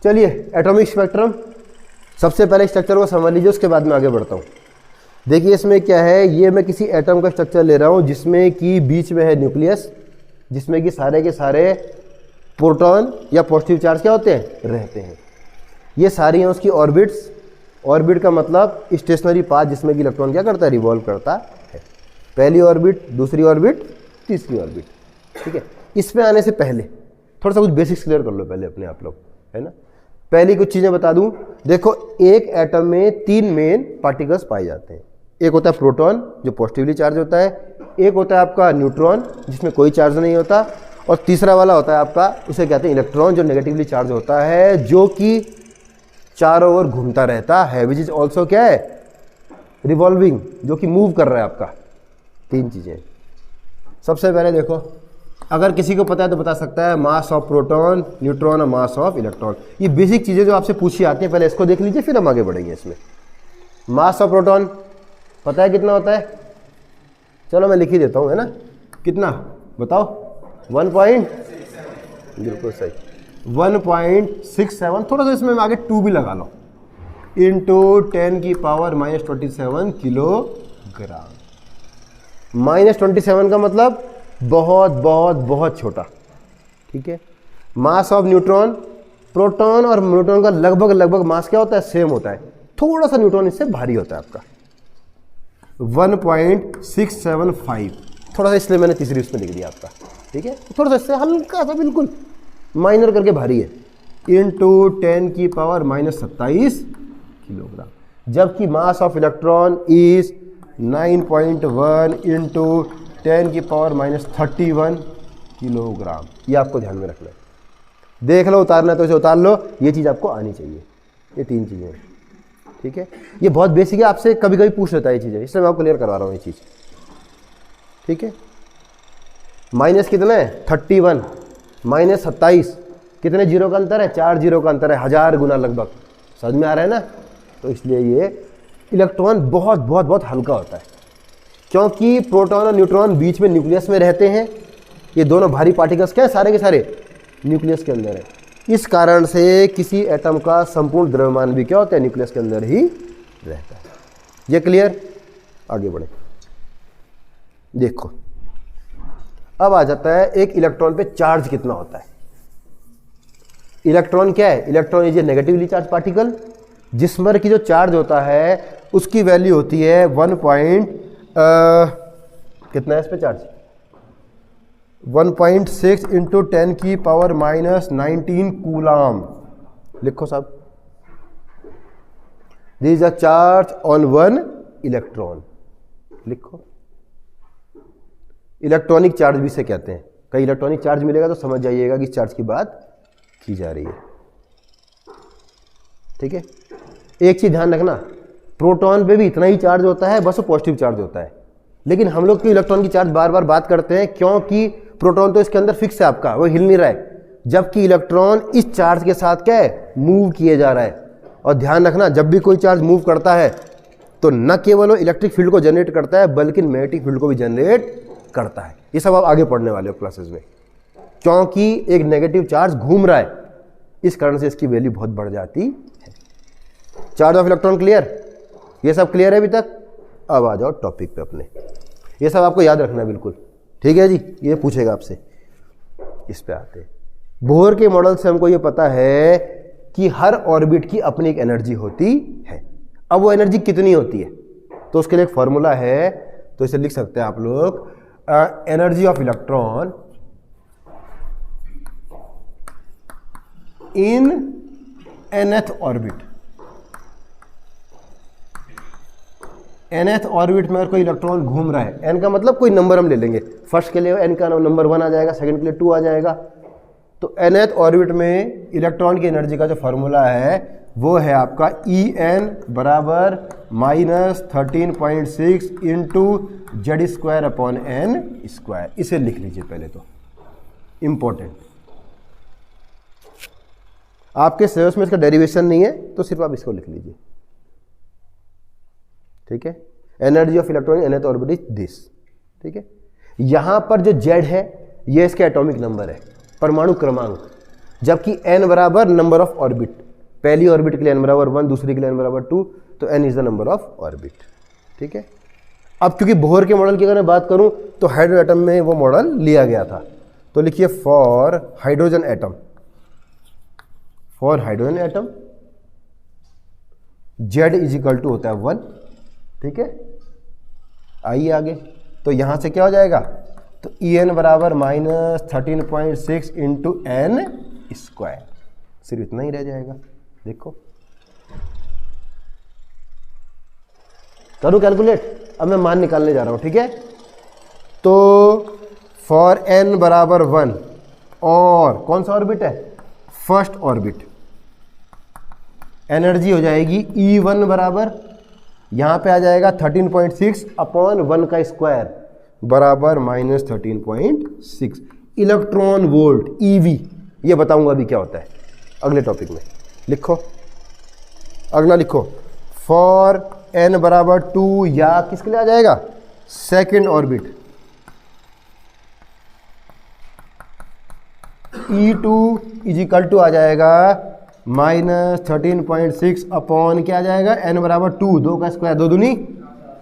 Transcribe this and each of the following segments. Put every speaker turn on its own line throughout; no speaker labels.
चलिए atomic spectrum, सबसे पहले स्ट्रक्चर को समझ लीजिए, उसके बाद में आगे बढ़ता हूँ। देखिए इसमें क्या है, ये मैं किसी एटम का स्ट्रक्चर ले रहा हूँ जिसमें कि बीच में है न्यूक्लियस, जिसमें कि सारे के सारे प्रोटॉन या पॉजिटिव चार्ज क्या होते हैं, रहते हैं। ये सारी हैं उसकी ऑर्बिट्स। ऑर्बिट का मतलब स्टेशनरी पाथ जिसमें कि इलेक्ट्रॉन क्या करता है, रिवॉल्व करता है। पहली ऑर्बिट, दूसरी ऑर्बिट, तीसरी ऑर्बिट, ठीक है। इसमें आने से पहले थोड़ा सा कुछ बेसिक्स क्लियर कर लो पहले अपने आप लोग, है ना। पहली कुछ चीज़ें बता दूं। देखो एक एटम में 3 मेन पार्टिकल्स पाए जाते हैं। एक होता है प्रोटॉन जो पॉजिटिवली चार्ज होता है, एक होता है आपका न्यूट्रॉन जिसमें कोई चार्ज नहीं होता, और तीसरा वाला होता है आपका, उसे कहते हैं इलेक्ट्रॉन, जो नेगेटिवली चार्ज होता है, जो कि चारों ओर घूमता रहता है, विच इज ऑल्सो क्या है, रिवॉल्विंग, जो कि मूव कर रहा है आपका। 3 चीज़ें। सबसे पहले देखो, अगर किसी को पता है तो बता सकता है मास ऑफ प्रोटॉन, न्यूट्रॉन और मास ऑफ इलेक्ट्रॉन। ये बेसिक चीज़ें जो आपसे पूछी आती हैं, पहले इसको देख लीजिए फिर हम आगे बढ़ेंगे इसमें। मास ऑफ प्रोटॉन पता है कितना होता है, चलो मैं लिख ही देता हूँ, है ना। कितना बताओ, 1. बिल्कुल सही, 1.67। थोड़ा सा इसमें आगे 2 भी लगा लो, इंटू 10⁻⁻27 किलोग्राम। -27 का मतलब बहुत बहुत बहुत छोटा, ठीक है। मास ऑफ न्यूट्रॉन, प्रोटॉन और न्यूट्रॉन का लगभग लगभग मास क्या होता है, सेम होता है, थोड़ा सा न्यूट्रॉन इससे भारी होता है आपका, 1.675। थोड़ा सा इसलिए मैंने तीसरी उसमें लिख दिया आपका, ठीक है। थोड़ा सा इससे हल्का सा बिल्कुल माइनर करके भारी है, इंटू 10⁻27 किलोग्राम। जबकि mass of electron is 9.1 into 10⁻31 kilogram. ये आपको ध्यान में रखना है। देख लो, उतारना तो इसे उतार लो, ये चीज़ आपको आनी चाहिए। ये 3 चीज़ें हैं, ठीक है। ये बहुत बेसिक है, आपसे कभी कभी पूछ लेता है ये चीज़ें, इसलिए मैं आपको क्लियर करवा रहा हूँ ये चीज़, ठीक है। माइनस कितना है, 31, -27, कितने जीरो का अंतर है, 4 जीरो का अंतर है, 1000 गुना लगभग। समझ में आ रहा है ना। तो इसलिए ये इलेक्ट्रॉन बहुत बहुत बहुत हल्का होता है, क्योंकि प्रोटॉन और न्यूट्रॉन बीच में न्यूक्लियस में रहते हैं। ये दोनों भारी पार्टिकल्स क्या है, सारे के सारे न्यूक्लियस के अंदर है। इस कारण से किसी एटम का संपूर्ण द्रव्यमान भी क्या होता है, न्यूक्लियस के अंदर ही रहता है। ये क्लियर, आगे बढ़े। देखो अब आ जाता है एक इलेक्ट्रॉन पे चार्ज कितना होता है। इलेक्ट्रॉन क्या है, electron is a negatively charge particle, जिस पर की जो चार्ज होता है उसकी वैल्यू होती है 1. कितना है इस पे चार्ज, 1.6 इंटू 10⁻⁻19 कूलाम। लिखो साहब, this is a charge on 1 electron. लिखो, इलेक्ट्रॉनिक चार्ज भी इसे कहते हैं। कहीं इलेक्ट्रॉनिक चार्ज मिलेगा तो समझ जाइएगा कि चार्ज की बात की जा रही है, ठीक है। एक चीज ध्यान रखना, प्रोटॉन पे भी इतना ही चार्ज होता है, बस वो पॉजिटिव चार्ज होता है। लेकिन हम लोग तो इलेक्ट्रॉन की चार्ज बार बार बात करते हैं, क्योंकि प्रोटॉन तो इसके अंदर फिक्स है आपका, वो हिल नहीं रहा है, जबकि इलेक्ट्रॉन इस चार्ज के साथ क्या है, मूव किए जा रहा है। और ध्यान रखना, जब भी कोई चार्ज मूव करता है तो न केवल वो इलेक्ट्रिक फील्ड को जनरेट करता है, बल्कि मैग्नेटिक फील्ड को भी जनरेट करता है। ये सब आप आगे पढ़ने वाले हो क्लासेस में, क्योंकि एक नेगेटिव चार्ज घूम रहा है, इस कारण से इसकी वैल्यू बहुत बढ़ जाती है। चार्ज ऑफ इलेक्ट्रॉन क्लियर, ये सब क्लियर है अभी तक। अब आ जाओ टॉपिक पे अपने, ये सब आपको याद रखना है बिल्कुल, ठीक है जी। ये पूछेगा आपसे, इस पे आते हैं। बोहर के मॉडल से हमको ये पता है कि हर ऑर्बिट की अपनी एक एनर्जी होती है। अब वो एनर्जी कितनी होती है, तो उसके लिए एक फॉर्मूला है, तो इसे लिख सकते हैं आप लोग, energy of electron in nth orbit. nth orbit में अगर कोई इलेक्ट्रॉन घूम रहा है, n का मतलब कोई नंबर हम ले लेंगे, फर्स्ट के लिए n का नंबर 1 आ जाएगा, सेकंड के लिए 2 आ जाएगा। तो nth ऑर्बिट में इलेक्ट्रॉन की एनर्जी का जो फॉर्मूला है वो है आपका En बराबर -13.6 इंटू Z²/n²। इसे लिख लीजिए पहले तो, इंपॉर्टेंट। आपके सिलेबस में इसका डेरिवेशन नहीं है तो सिर्फ आप इसको लिख लीजिए, ठीक है। Energy of electron in nth orbit is this, ठीक है। यहां पर जो Z है ये इसका एटॉमिक नंबर है, परमाणु क्रमांक। जबकि n बराबर नंबर ऑफ ऑर्बिट, पहली ऑर्बिट के लिए n बराबर 1, दूसरी के लिए n बराबर 2, तो n is the number of orbit. ठीक है, अब क्योंकि बोहर के मॉडल की अगर मैं बात करूं तो हाइड्रोजन एटम में वो मॉडल लिया गया था, तो लिखिए for hydrogen atom, for hydrogen atom Z is equal to होता है 1। ठीक है, आइए आगे, तो यहां से क्या हो जाएगा, तो En बराबर -13.6 इंटू n स्क्वायर, सिर्फ इतना ही रह जाएगा। देखो करूँ कैलकुलेट, अब मैं मान निकालने जा रहा हूं। ठीक है, तो फॉर n बराबर 1 और कौन सा ऑर्बिट है, फर्स्ट ऑर्बिट, एनर्जी हो जाएगी E1 बराबर, यहां पे आ जाएगा 13.6 अपॉन 1 का स्क्वायर बराबर -13.6 इलेक्ट्रॉन वोल्ट EV। ये बताऊंगा अभी क्या होता है अगले टॉपिक में। लिखो अगला, लिखो फॉर n बराबर 2, या किसके लिए आ जाएगा, second orbit, E2 is equal to आ जाएगा -13.6 अपॉन क्या आ जाएगा, n बराबर 2, 2 का स्क्वायर 2 दूनी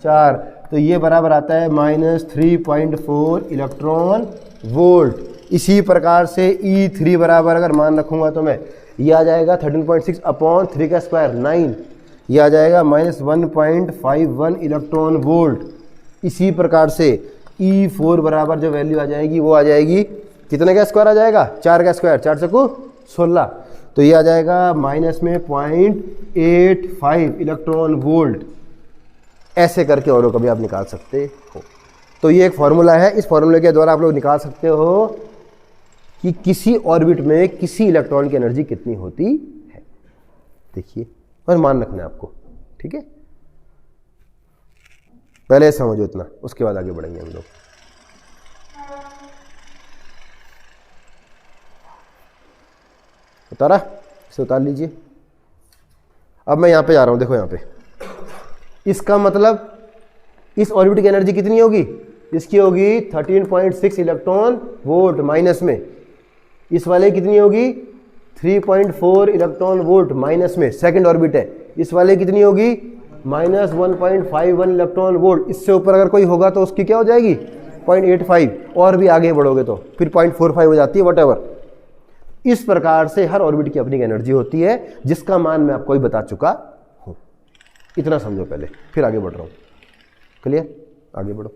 4, तो ये बराबर आता है -3.4 इलेक्ट्रॉन वोल्ट। इसी प्रकार से E3 बराबर अगर मान रखूंगा तो मैं, ये आ जाएगा 13.6 अपॉन 3 का स्क्वायर 9, ये आ जाएगा -1.51 इलेक्ट्रॉन वोल्ट। इसी प्रकार से E4 बराबर जो वैल्यू आ जाएगी वो आ जाएगी, कितने का स्क्वायर आ जाएगा, 4 का स्क्वायर, 4 चौको 16, तो ये आ जाएगा माइनस में 0.85 इलेक्ट्रॉन वोल्ट। ऐसे करके औरों का भी आप निकाल सकते हो। तो ये एक फॉर्मूला है, इस फॉर्मूले के द्वारा आप लोग निकाल सकते हो कि किसी ऑर्बिट में किसी इलेक्ट्रॉन की एनर्जी कितनी होती है। देखिए, और मान रखना है आपको। ठीक है, पहले समझो इतना, उसके बाद आगे बढ़ेंगे हम लोग। उतारा, इसे उतार लीजिए। अब मैं यहां पे जा रहा हूं, देखो यहां पे, इसका मतलब इस ऑर्बिट की एनर्जी कितनी होगी, इसकी होगी 13.6 इलेक्ट्रॉन वोल्ट, माइनस में इस वाले कितनी होगी 3.4 इलेक्ट्रॉन वोल्ट, माइनस में सेकंड ऑर्बिट है, इस वाले कितनी होगी -1.51 इलेक्ट्रॉन वोल्ट। इससे ऊपर अगर कोई होगा तो उसकी क्या हो जाएगी 0.85, और भी आगे बढ़ोगे तो फिर 0.45 हो जाती है, वटएवर। इस प्रकार से हर ऑर्बिट की अपनी एनर्जी होती है, जिसका मान मैं आपको ही बता चुका हूं। इतना समझो पहले, फिर आगे बढ़ रहा हूं। क्लियर, आगे बढ़ो।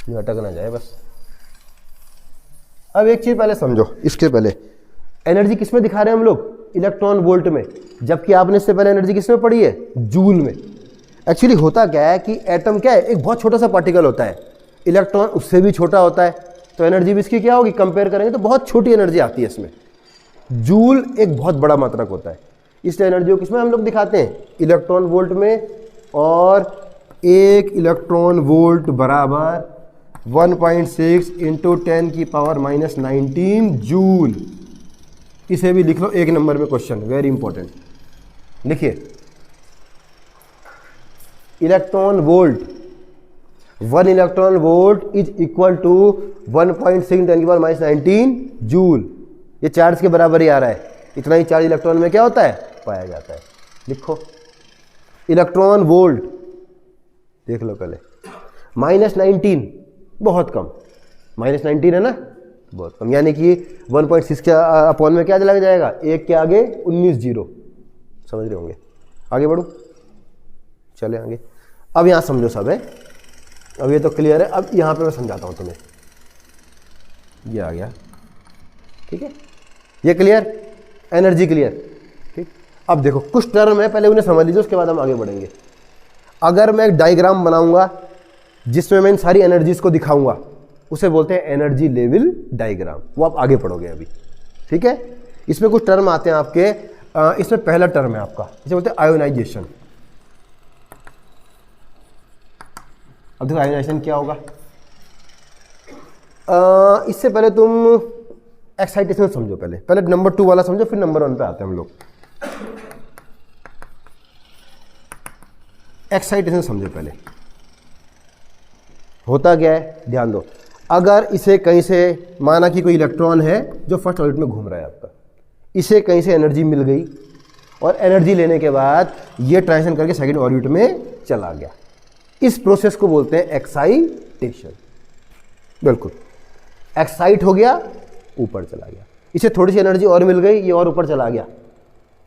अटक ना जाए बस। अब एक चीज पहले समझो, इसके पहले एनर्जी किसमें दिखा रहे हैं हम लोग, इलेक्ट्रॉन वोल्ट में, जबकि आपने इससे पहले एनर्जी किसमें पढ़ी है, जूल में। एक्चुअली होता क्या है कि एटम क्या है, एक बहुत छोटा सा पार्टिकल होता है, इलेक्ट्रॉन उससे भी छोटा होता है, तो एनर्जी भी इसकी क्या होगी, कंपेयर करेंगे तो बहुत छोटी एनर्जी आती है इसमें। जूल एक बहुत बड़ा मात्रक होता है, इसलिए एनर्जी को किसमें हम लोग दिखाते हैं, इलेक्ट्रॉन वोल्ट में। और एक इलेक्ट्रॉन वोल्ट बराबर 1.6 इंटू 10 की पावर -19 जूल। इसे भी लिख लो, एक नंबर में क्वेश्चन, वेरी इंपॉर्टेंट। लिखिए, electron volt, 1 electron volt is equal to 1.6 10 की पावर -19 जूल। ये चार्ज के बराबर ही आ रहा है, इतना ही चार्ज इलेक्ट्रॉन में क्या होता है, पाया जाता है। लिखो इलेक्ट्रॉन वोल्ट, देख लो पहले, -19 बहुत कम, -19 है ना, बहुत कम, यानी कि 1.6 के अपॉन में क्या लग जाएगा, एक के आगे 19 जीरो, समझ रहे होंगे। आगे बढ़ो, चले आगे। अब यहां समझो सब है, अब ये तो क्लियर है। अब यहां पे मैं समझाता हूं तुम्हें, ये आ गया, ठीक है, ये क्लियर, एनर्जी क्लियर, ठीक। अब देखो कुछ टर्म है, पहले उन्हें समझ लीजिए, उसके बाद हम आगे बढ़ेंगे। अगर मैं एक डायग्राम बनाऊंगा जिसमें मैं इन सारी एनर्जीज को दिखाऊंगा, उसे बोलते हैं एनर्जी लेवल डायग्राम, वो आप आगे पढ़ोगे अभी, ठीक है। इसमें कुछ टर्म आते हैं आपके, इसमें पहला टर्म है आपका, इसे बोलते हैं आयोनाइजेशन। अब देखो आयोनाइजेशन क्या होगा, इससे पहले तुम एक्साइटेशन समझो, पहले नंबर 2 वाला समझो, फिर नंबर 1 पे आते हैं हम लोग। एक्साइटेशन समझो पहले। होता क्या है, ध्यान दो, अगर इसे कहीं से, माना कि कोई इलेक्ट्रॉन है जो फर्स्ट ऑर्बिट में घूम रहा है आपका, इसे कहीं से एनर्जी मिल गई और एनर्जी लेने के बाद ये ट्रांजिशन करके सेकंड ऑर्बिट में चला गया। इस प्रोसेस को बोलते हैं एक्साइटेशन। बिल्कुल, एक्साइट हो गया, ऊपर चला गया, इसे थोड़ी सी एनर्जी और मिल गई, ये और ऊपर चला गया,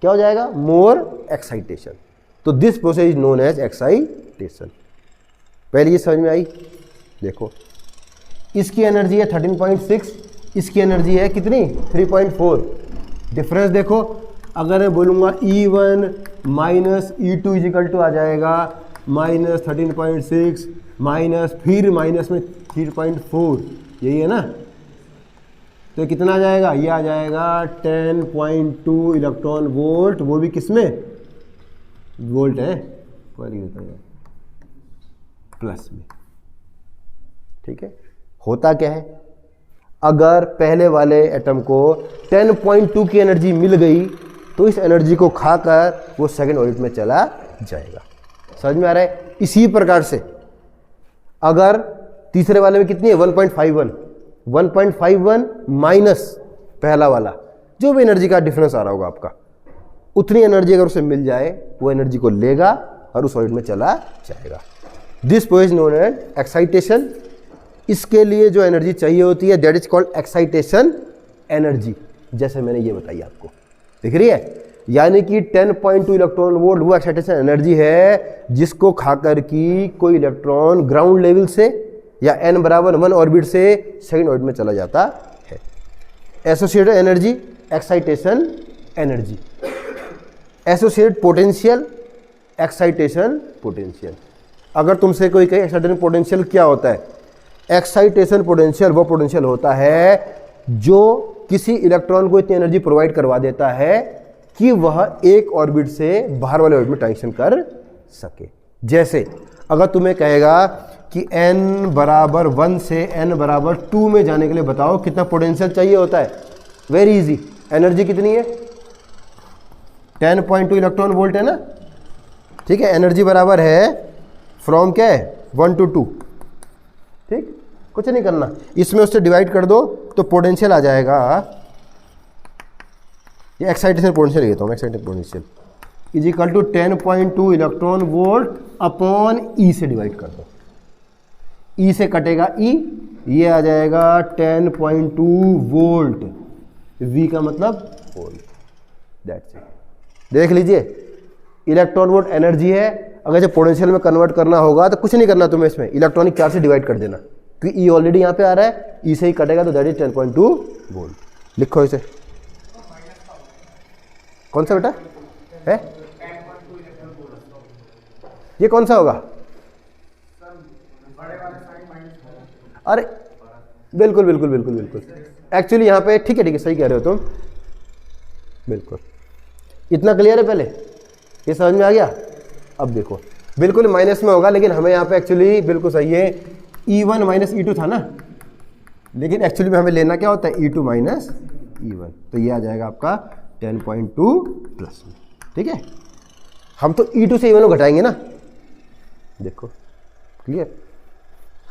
क्या हो जाएगा, मोर एक्साइटेशन। तो this process is known as excitation. पहले ये समझ में आई। देखो इसकी एनर्जी है 13.6, इसकी एनर्जी है कितनी, 3.4। डिफरेंस देखो, अगर मैं बोलूँगा E1 minus E2 is equal to आ जाएगा माइनस 13.6 माइनस फिर माइनस में 3.4, यही है ना। तो कितना आ जाएगा, ये आ जाएगा 10.2 इलेक्ट्रॉन वोल्ट, वो भी किस में, वोल्ट है, प्लस में। ठीक है, होता क्या है, अगर पहले वाले एटम को 10.2 की एनर्जी मिल गई तो इस एनर्जी को खाकर वो सेकंड ऑर्बिट में चला जाएगा। समझ में आ रहा है। इसी प्रकार से अगर तीसरे वाले में कितनी है, 1.51 माइनस पहला वाला, जो भी एनर्जी का डिफरेंस आ रहा होगा आपका, उतनी एनर्जी अगर उसे मिल जाए, वो एनर्जी को लेगा और उस ऑर्बिट में चला जाएगा। This process known as excitation. इसके लिए जो एनर्जी चाहिए होती है that is called excitation energy, जैसे मैंने ये बताई आपको, दिख रही है। यानी कि 10.2 इलेक्ट्रॉन वोल्ट वो एक्साइटेशन एनर्जी है जिसको खाकर की कोई इलेक्ट्रॉन ग्राउंड लेवल से या n बराबर 1 ऑर्बिट से सेकंड ऑर्बिट में चला जाता है। Associated energy excitation energy, associated potential excitation potential. अगर तुमसे कोई कहे एक्साइटेशन पोटेंशियल क्या होता है, एक्साइटेशन पोटेंशियल वो पोटेंशियल होता है जो किसी इलेक्ट्रॉन को इतनी एनर्जी प्रोवाइड करवा देता है कि वह एक ऑर्बिट से बाहर वाले ऑर्बिट में ट्रांजिशन कर सके। जैसे अगर तुम्हें कहेगा कि n बराबर 1 से n बराबर 2 में जाने के लिए बताओ कितना पोटेंशियल चाहिए होता है, वेरी इजी। एनर्जी कितनी है, 10.2 इलेक्ट्रॉन वोल्ट है ना, ठीक है। एनर्जी बराबर है फ्रॉम क्या है, 1 to 2, ठीक। कुछ नहीं करना, इसमें उससे डिवाइड कर दो तो पोटेंशियल आ जाएगा, ये एक्साइटेशन पोटेंशियल लेता हूँ, excitation potential is equal to 10.2 electron volt upon E से डिवाइड कर दो, ई से कटेगा ई, ये आ जाएगा 10.2 वोल्ट, वी का मतलब वोल्ट, दैट्स इट। देख लीजिए, इलेक्ट्रॉन वोल्ट एनर्जी है, अगर जब पोटेंशियल में कन्वर्ट करना होगा तो कुछ नहीं करना तुम्हें, इसमें इलेक्ट्रॉनिक चार्ज से डिवाइड कर देना, क्योंकि ई ऑलरेडी यहाँ पे आ रहा है, ई से ही कटेगा तो दैट इज 10.2 वोल्ट। लिखो इसे, कौन सा बेटा है, ये कौन सा होगा, अरे बिल्कुल बिल्कुल बिल्कुल बिल्कुल, एक्चुअली यहाँ पे ठीक है सही कह रहे हो तुम, बिल्कुल। इतना क्लियर है, पहले ये समझ में आ गया। अब देखो बिल्कुल माइनस में होगा, लेकिन हमें यहाँ पे एक्चुअली बिल्कुल सही है, E1 माइनस E2 था ना, लेकिन एक्चुअली में हमें लेना क्या होता है, E2 माइनस E1, तो ये आ जाएगा आपका 10.2 प्लस में, ठीक है। हम तो E2 से E1 को घटाएंगे ना, देखो क्लियर,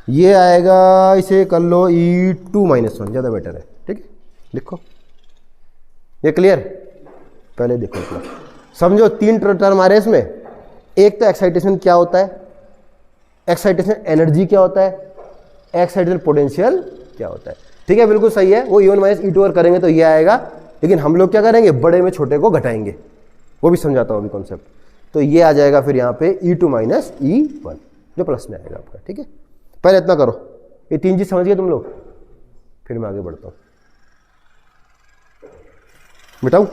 ये आएगा, इसे कर लो E2 माइनस 1, ज़्यादा बेटर है, ठीक है। लिखो, ये क्लियर, पहले देखो प्लस, समझो 3 टर्म आ रहे हैं इसमें। एक तो एक्साइटेशन क्या होता है, एक्साइटेशन एनर्जी क्या होता है, एक्साइटेशन पोटेंशियल क्या होता है, ठीक है, बिल्कुल सही है। वो E1 माइनस E2 और करेंगे तो ये आएगा, लेकिन हम लोग क्या करेंगे, बड़े में छोटे को घटाएंगे, वो भी समझाता हूँ अभी कॉन्सेप्ट। तो ये आ जाएगा फिर यहाँ पे E2 माइनस E1 जो प्लस में आएगा आपका, ठीक है। पहले इतना करो, ये 3 चीज समझ गए तुम लोग, फिर मैं आगे बढ़ता हूँ। मिटाऊं,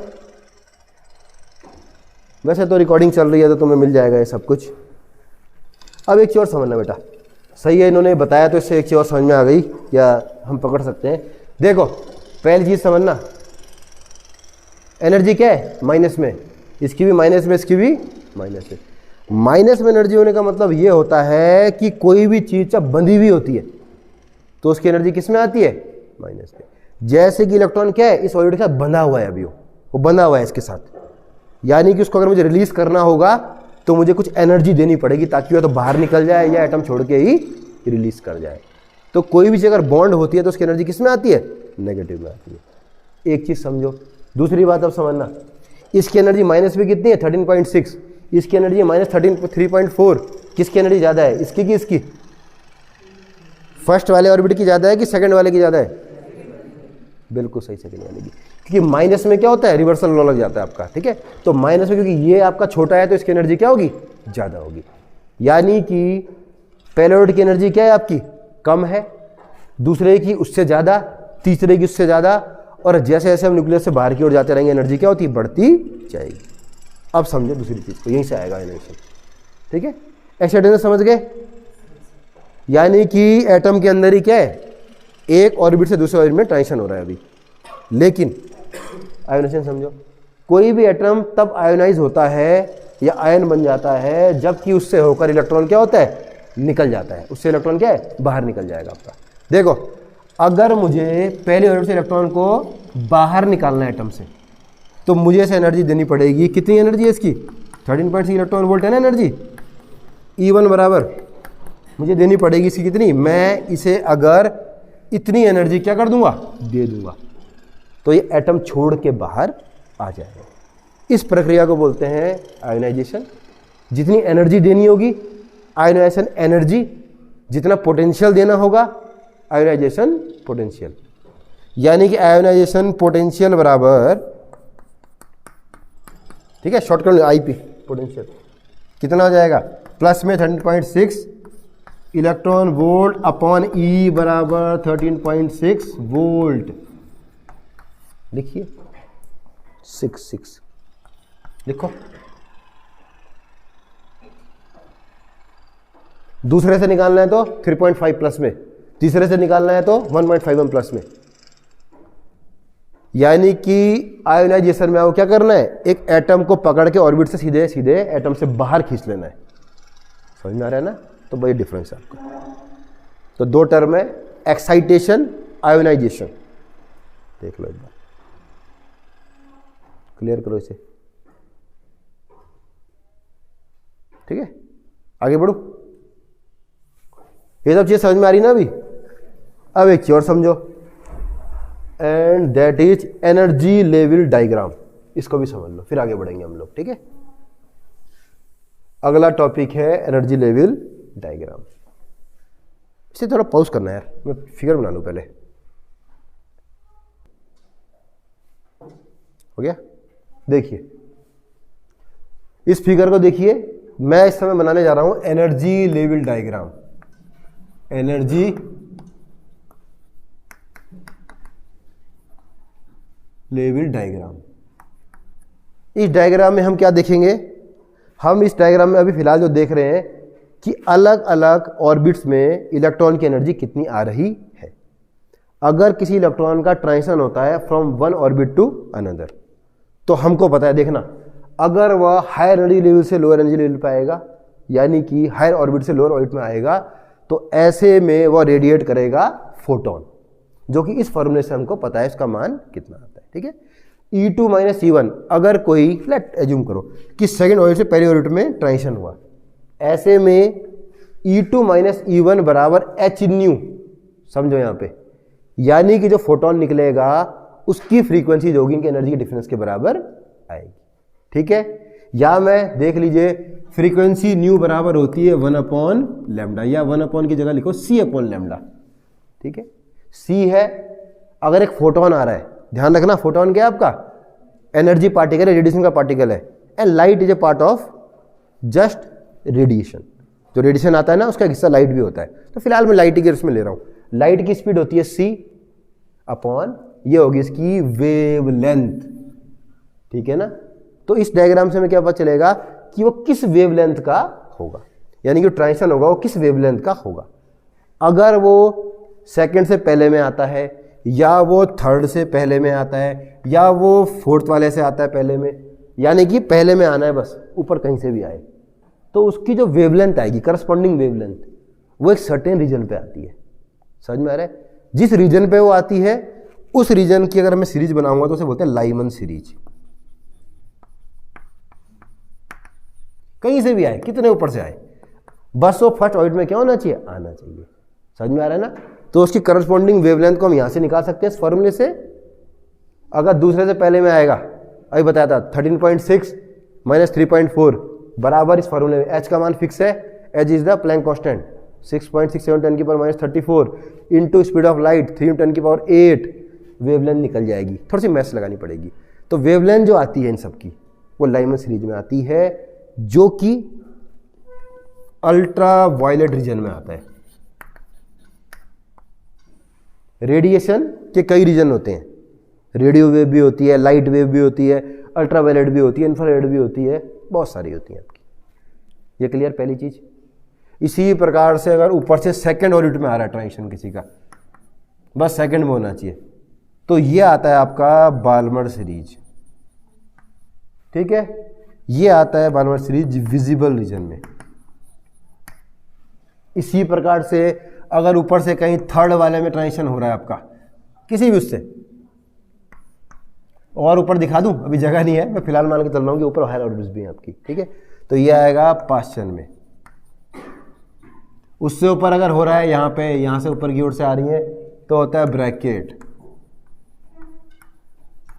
वैसे तो रिकॉर्डिंग चल रही है तो तुम्हें मिल जाएगा ये सब कुछ। अब एक चीज और समझना बेटा, सही है, इन्होंने बताया तो इससे एक चीज और समझ में आ गई, या हम पकड़ सकते हैं। देखो पहली चीज समझना, एनर्जी क्या है, माइनस में, इसकी भी माइनस में, इसकी भी माइनस में। माइनस में एनर्जी होने का मतलब ये होता है कि कोई भी चीज जब बंधी हुई होती है तो उसकी एनर्जी किस में आती है, माइनस में। जैसे कि इलेक्ट्रॉन क्या है, इस ऑर्बिट के साथ बंधा हुआ है, अभी वो बंधा हुआ है इसके साथ, यानी कि उसको अगर मुझे रिलीज करना होगा तो मुझे कुछ एनर्जी देनी पड़ेगी ताकि वह तो बाहर निकल जाए या एटम छोड़ के ही रिलीज कर जाए। तो कोई भी चीज़ अगर बॉन्ड होती है तो उसकी एनर्जी किस में आती है? नेगेटिव में आती है। एक चीज़ समझो। दूसरी बात अब समझना, इसकी एनर्जी माइनस में कितनी है? 13.6। इसकी एनर्जी माइनस 3.4। किसकी एनर्जी ज़्यादा है, इसकी कि इसकी? फर्स्ट वाले ऑर्बिट की ज़्यादा है कि सेकंड वाले की ज़्यादा है? बिल्कुल सही, सेकंड वाले की। क्योंकि माइनस में क्या होता है? रिवर्सल लॉ लग जाता है आपका, ठीक है। तो माइनस में क्योंकि ये आपका छोटा है तो इसकी एनर्जी क्या होगी? ज़्यादा होगी। यानी कि पहले ऑर्बिट की एनर्जी क्या है आपकी? कम है, दूसरे की उससे ज़्यादा, तीसरे की उससे ज़्यादा, और जैसे जैसे हम न्यूक्लियस से बाहर की ओर जाते रहेंगे एनर्जी क्या होती है? बढ़ती जाएगी। अब समझो दूसरी चीज़ को, यहीं से आएगा एनर्जी, ठीक है। एक्साइटेशन समझ गए? यानी कि एटम के अंदर ही क्या है? एक ऑर्बिट से दूसरे ऑर्बिट में ट्रांजिशन हो रहा है अभी। लेकिन आयोनाइजेशन समझो, कोई भी एटम तब आयोनाइज होता है या आयन बन जाता है जबकि उससे होकर इलेक्ट्रॉन क्या होता है? निकल जाता है। उससे इलेक्ट्रॉन क्या है? बाहर निकल जाएगा आपका। देखो, अगर मुझे पहले ऑर्बिट से इलेक्ट्रॉन को बाहर निकालना है एटम से, तो मुझे इसे एनर्जी देनी पड़ेगी। कितनी एनर्जी है इसकी? 13.6 इलेक्ट्रॉन वोल्ट है ना एनर्जी। E1 बराबर मुझे देनी पड़ेगी इसकी कितनी? मैं इसे अगर इतनी एनर्जी क्या कर दूंगा? दे दूंगा, तो ये एटम छोड़ के बाहर आ जाएगा। इस प्रक्रिया को बोलते हैं आयोनाइजेशन। जितनी एनर्जी देनी होगी आयोनाइजेशन एनर्जी, जितना पोटेंशियल देना होगा आयोनाइजेशन पोटेंशियल। यानी कि आयोनाइजेशन पोटेंशियल बराबर, ठीक है, शॉर्टकट आईपी पोटेंशियल कितना हो जाएगा? प्लस में 13.6 इलेक्ट्रॉन वोल्ट अपॉन ई बराबर 13.6 वोल्ट। लिखिए 6 लिखो। दूसरे से निकालना है तो 3.5 प्लस में, तीसरे से निकालना है तो 1.51 प्लस में। यानी कि आयोनाइजेशन में आपको क्या करना है? एक एटम को पकड़ के ऑर्बिट से सीधे सीधे एटम से बाहर खींच लेना है। समझ में आ रहा है ना? तो वही डिफरेंस है आपका। तो दो टर्म है, एक्साइटेशन, आयोनाइजेशन। देख लो एक बार, क्लियर करो इसे, ठीक है। आगे बढ़ो। ये सब चीज समझ में आ रही ना अभी? अब एक चीज और समझो, and that is energy level diagram. इसको भी समझ लो, फिर आगे बढ़ेंगे हम लोग, ठीक है। अगला टॉपिक है एनर्जी लेवल डायग्राम। इसे थोड़ा पॉज करना है यार, मैं फिगर बना लूं पहले। हो गया? देखिए इस फिगर को देखिए, मैं इस समय बनाने जा रहा हूं energy level diagram. Energy level diagram. इस डायग्राम में हम क्या देखेंगे? हम इस डायग्राम में अभी फिलहाल जो देख रहे हैं कि अलग अलग ऑर्बिट्स में इलेक्ट्रॉन की एनर्जी कितनी आ रही है। अगर किसी इलेक्ट्रॉन का ट्रांजिशन होता है from one orbit to another, तो हमको पता है, देखना, अगर वह हायर एनर्जी लेवल से लोअर एनर्जी लेवल पे आएगा, यानी कि हायर ऑर्बिट से लोअर ऑर्बिट में आएगा, तो ऐसे में वह रेडिएट करेगा फोटोन, जो कि इस फॉर्मूले से हमको पता है इसका मान कितना आता है, ठीक है। E2 माइनस E1, अगर कोई लेट एज्यूम करो कि सेकेंड ऑर्बिट से पहले ऑर्बिट में ट्रांजिशन हुआ, ऐसे में E2 माइनस E1 बराबर h न्यू, समझो यहाँ पे, यानी कि जो फोटोन निकलेगा उसकी फ्रीक्वेंसी जो होगी इनकी एनर्जी के डिफरेंस के बराबर आएगी, ठीक है। या मैं देख लीजिए फ्रीक्वेंसी न्यू बराबर होती है 1/λ, या 1 की जगह लिखो c/λ, ठीक है। c है अगर एक फोटोन आ रहा है, ध्यान रखना फोटोन क्या है आपका? एनर्जी पार्टिकल है, रेडिएशन का पार्टिकल है, and light is a part of just radiation. जो रेडिएशन आता है ना उसका हिस्सा लाइट भी होता है, तो फिलहाल मैं लाइट के उसमें ले रहा हूं। लाइट की स्पीड होती है c/, ये होगी इसकी वेवलेंथ, ठीक है ना। तो इस डायग्राम से हमें क्या पता चलेगा कि वो किस वेवलेंथ का होगा, यानी कि ट्रांजिशन होगा वो किस वेवलेंथ का होगा। अगर वो सेकंड से पहले में आता है, या वो थर्ड से पहले में आता है, या वो फोर्थ वाले से आता है पहले में, यानी कि पहले में आना है बस, ऊपर कहीं से भी आए, तो उसकी जो वेवलेंथ आएगी, करस्पॉन्डिंग वेवलेंथ, वो एक सर्टेन रीजन पे आती है। समझ में आ रहा है? जिस रीजन पे वो आती है उस रीजन की अगर मैं सीरीज बनाऊंगा तो उसे बोलते हैं लाइमन सीरीज। कहीं से भी आए, कितने ऊपर से आए, बस वो फर्स्ट ऑर्बिट में क्या होना चाहिए? आना चाहिए। समझ में आ रहा है ना। तो उसकी करस्पॉन्डिंग वेवलेंथ को हम यहाँ से निकाल सकते हैं इस फॉर्मूले से। अगर दूसरे से पहले में आएगा, अभी बताया था 13.6 माइनस 3.4 बराबर इस फॉर्मूले में एच का मान फिक्स है, H is the plank constant 6.67 10 की power minus 34 into speed of light 3 10 की पावर 8 वेवलेंथ निकल जाएगी। थोड़ी सी मैथ्स लगानी पड़ेगी। तो वेवलेंथ जो आती है इन सब की वो लाइमन सीरीज में आती है, जो कि अल्ट्रा वायलेट रीजन में आता है। रेडिएशन के कई रीजन होते हैं, रेडियो वेव भी होती है, लाइट वेव भी होती है, अल्ट्रा वायलेट भी होती है, इंफ्रारेड भी होती है, बहुत सारी होती है आपकी। ये क्लियर पहली चीज। इसी प्रकार से अगर ऊपर से सेकंड ऑर्बिट में आ रहा है ट्रांजिशन किसी का, बस सेकंड में होना चाहिए, तो ये आता है आपका बाल्मर सीरीज। ठीक है, ये आता है बाल्मर सीरीज विजिबल रीजन में। इसी प्रकार से अगर ऊपर से कहीं थर्ड वाले में ट्रांजिशन हो रहा है आपका किसी भी उससे, और ऊपर दिखा दूं, अभी जगह नहीं है, मैं फिलहाल मान के चल रहा हूं कि ऊपर हायर ऑर्बिट्स भी हैं आपकी। ठीक है, तो ये आएगा पास्चन में। उससे ऊपर अगर हो रहा है यहाँ पे, यहाँ से ऊपर की ओर से आ रही है तो होता है ब्रैकेट।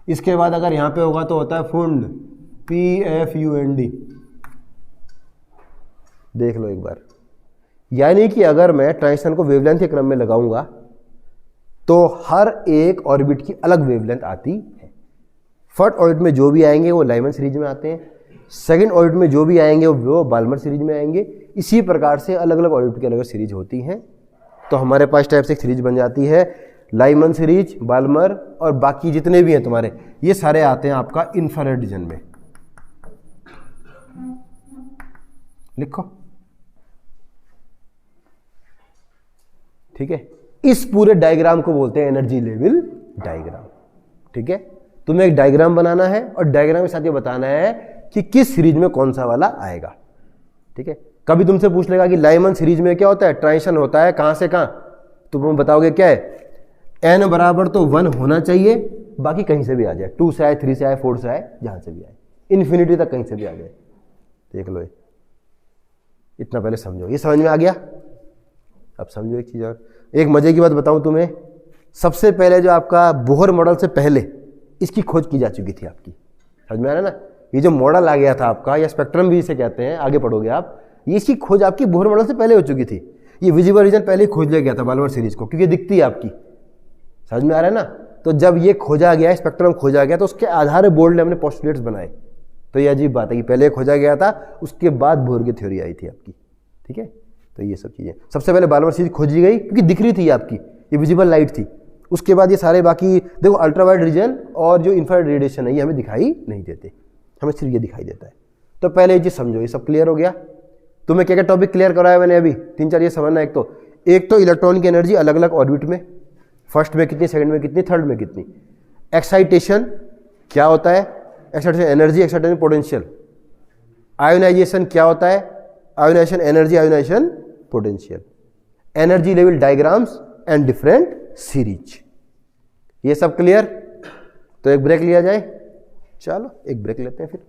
इसके बाद अगर यहाँ पे होगा तो होता है फुंड, PFUND। देख लो एक बार, यानी कि अगर मैं ट्रांजिशन को वेवलेंथ के क्रम में लगाऊंगा तो हर एक ऑर्बिट की अलग वेवलेंथ आती है। फर्स्ट ऑर्बिट में जो भी आएंगे वो लाइमन सीरीज में आते हैं, सेकंड ऑर्बिट में जो भी आएंगे वो बाल्मर सीरीज में आएंगे। इसी प्रकार से अलग अलग ऑर्बिट की अलग अलग सीरीज होती हैं। तो हमारे पास टाइप से एक सीरीज बन जाती है, लाइमन सीरीज, बाल्मर और बाकी जितने भी हैं तुम्हारे, ये सारे आते हैं आपका इंफ्रारेड रीजन में। लिखो, ठीक है। इस पूरे डायग्राम को बोलते हैं एनर्जी लेवल डायग्राम। ठीक है, तुम्हें एक डायग्राम बनाना है और डायग्राम के साथ ये बताना है कि किस सीरीज में कौन सा वाला आएगा। ठीक है, कभी तुमसे पूछ लेगा कि लाइमन सीरीज में क्या होता है, ट्रांजिशन होता है कहां से कहां, तो तुम बताओगे क्या है, n बराबर तो 1 होना चाहिए, बाकी कहीं से भी आ जाए, 2 से आए, 3 से आए, 4 से आए, जहां से भी आए, इन्फिनिटी तक कहीं से भी आ जाए। देख लो, इतना पहले समझो। ये समझ में आ गया? अब समझो एक चीज और, एक मजे की बात बताऊं तुम्हें। सबसे पहले जो आपका बोहर मॉडल से पहले इसकी खोज की जा चुकी थी आपकी, समझ में आ रहा है ना। ये जो मॉडल आ गया था आपका, या स्पेक्ट्रम भी इसे कहते हैं, आगे पढ़ोगे आप, ये इसकी खोज आपकी बोहर मॉडल से पहले हो चुकी थी। ये विजिबल रीजन पहले ही खोज लिया गया था बाल्मर सीरीज को, क्योंकि दिखती है आपकी, समझ में आ रहा है ना। तो जब ये खोजा गया, स्पेक्ट्रम खोजा गया, तो उसके आधार बोर्ड ने हमने पोस्टुलेट्स बनाए। तो ये अजीब बात है कि पहले खोजा गया था, उसके बाद बोहर की थ्योरी आई थी आपकी। ठीक है, तो ये सब चीजें सबसे पहले बाल्मर सीरीज खोजी गई क्योंकि दिख रही थी आपकी, ये विजिबल लाइट थी। उसके बाद ये सारे बाकी देखो, अल्ट्रावायलेट रीजन और जो इंफ्रारेड रेडिएशन है ये हमें दिखाई नहीं देते, हमें सिर्फ ये दिखाई देता है। तो पहले ये चीज समझो, ये सब क्लियर हो गया। तुम्हें क्या क्या टॉपिक क्लियर कराया मैंने अभी, 3-4 ये समझना। एक तो इलेक्ट्रॉन की एनर्जी अलग अलग ऑर्बिट में, फर्स्ट में कितनी, सेकंड में कितनी, थर्ड में कितनी। एक्साइटेशन क्या होता है, excitation energy, excitation potential. Ionisation क्या होता है, ionisation energy, ionisation potential. Energy level diagrams and different series. ये सब क्लियर? तो एक ब्रेक लिया जाए, चलो एक ब्रेक लेते हैं फिर।